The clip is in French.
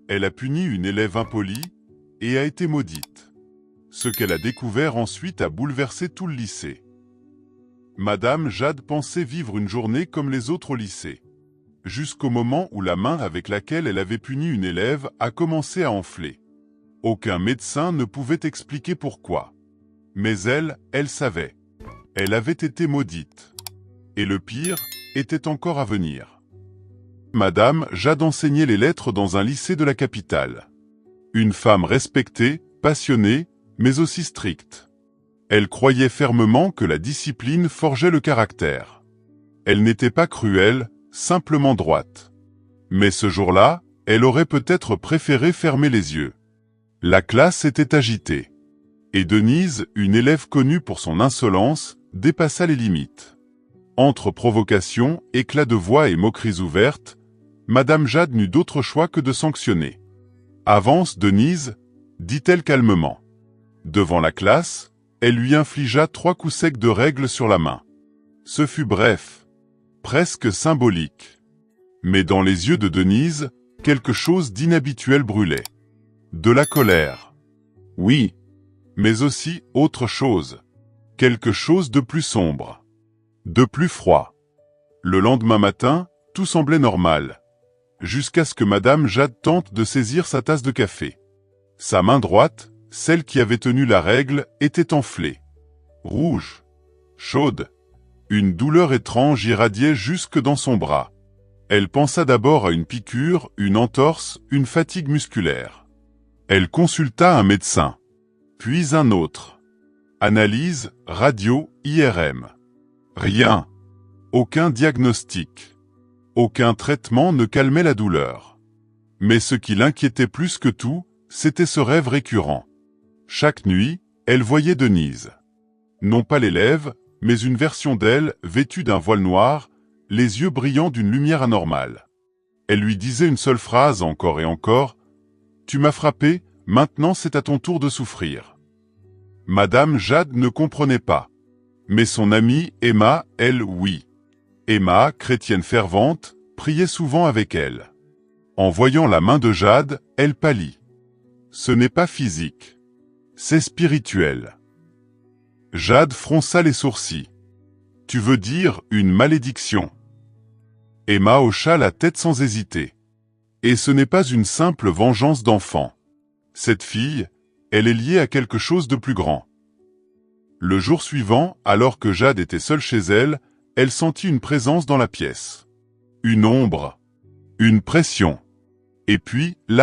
Elle a puni une élève impolie et a été maudite. Ce qu'elle a découvert ensuite a bouleversé tout le lycée. Madame Jade pensait vivre une journée comme les autres au lycée. Jusqu'au moment où la main avec laquelle elle avait puni une élève a commencé à enfler. Aucun médecin ne pouvait expliquer pourquoi. Mais elle savait. Elle avait été maudite. Et le pire était encore à venir. Madame Jade enseignait les lettres dans un lycée de la capitale. Une femme respectée, passionnée, mais aussi stricte. Elle croyait fermement que la discipline forgeait le caractère. Elle n'était pas cruelle, simplement droite. Mais ce jour-là, elle aurait peut-être préféré fermer les yeux. La classe était agitée. Et Denise, une élève connue pour son insolence, dépassa les limites. Entre provocation, éclats de voix et moqueries ouvertes, Madame Jade n'eut d'autre choix que de sanctionner. « Avance, Denise », dit-elle calmement. Devant la classe, elle lui infligea 3 coups secs de règle sur la main. Ce fut bref, presque symbolique. Mais dans les yeux de Denise, quelque chose d'inhabituel brûlait. De la colère. Oui, mais aussi autre chose. Quelque chose de plus sombre. De plus froid. Le lendemain matin, tout semblait normal. Jusqu'à ce que Madame Jade tente de saisir sa tasse de café. Sa main droite, celle qui avait tenu la règle, était enflée. Rouge. Chaude. Une douleur étrange irradiait jusque dans son bras. Elle pensa d'abord à une piqûre, une entorse, une fatigue musculaire. Elle consulta un médecin. Puis un autre. Analyse, radio, IRM. Rien. Aucun diagnostic. Aucun traitement ne calmait la douleur. Mais ce qui l'inquiétait plus que tout, c'était ce rêve récurrent. Chaque nuit, elle voyait Denise. Non pas l'élève, mais une version d'elle, vêtue d'un voile noir, les yeux brillants d'une lumière anormale. Elle lui disait une seule phrase encore et encore. « Tu m'as frappé, maintenant c'est à ton tour de souffrir. » Madame Jade ne comprenait pas. Mais son amie Emma, elle, oui. Emma, chrétienne fervente, priait souvent avec elle. En voyant la main de Jade, elle pâlit. Ce n'est pas physique. C'est spirituel. Jade fronça les sourcils. Tu veux dire une malédiction? Emma hocha la tête sans hésiter. Et ce n'est pas une simple vengeance d'enfant. Cette fille, elle est liée à quelque chose de plus grand. Le jour suivant, alors que Jade était seule chez elle, elle sentit une présence dans la pièce. Une ombre. Une pression. Et puis, la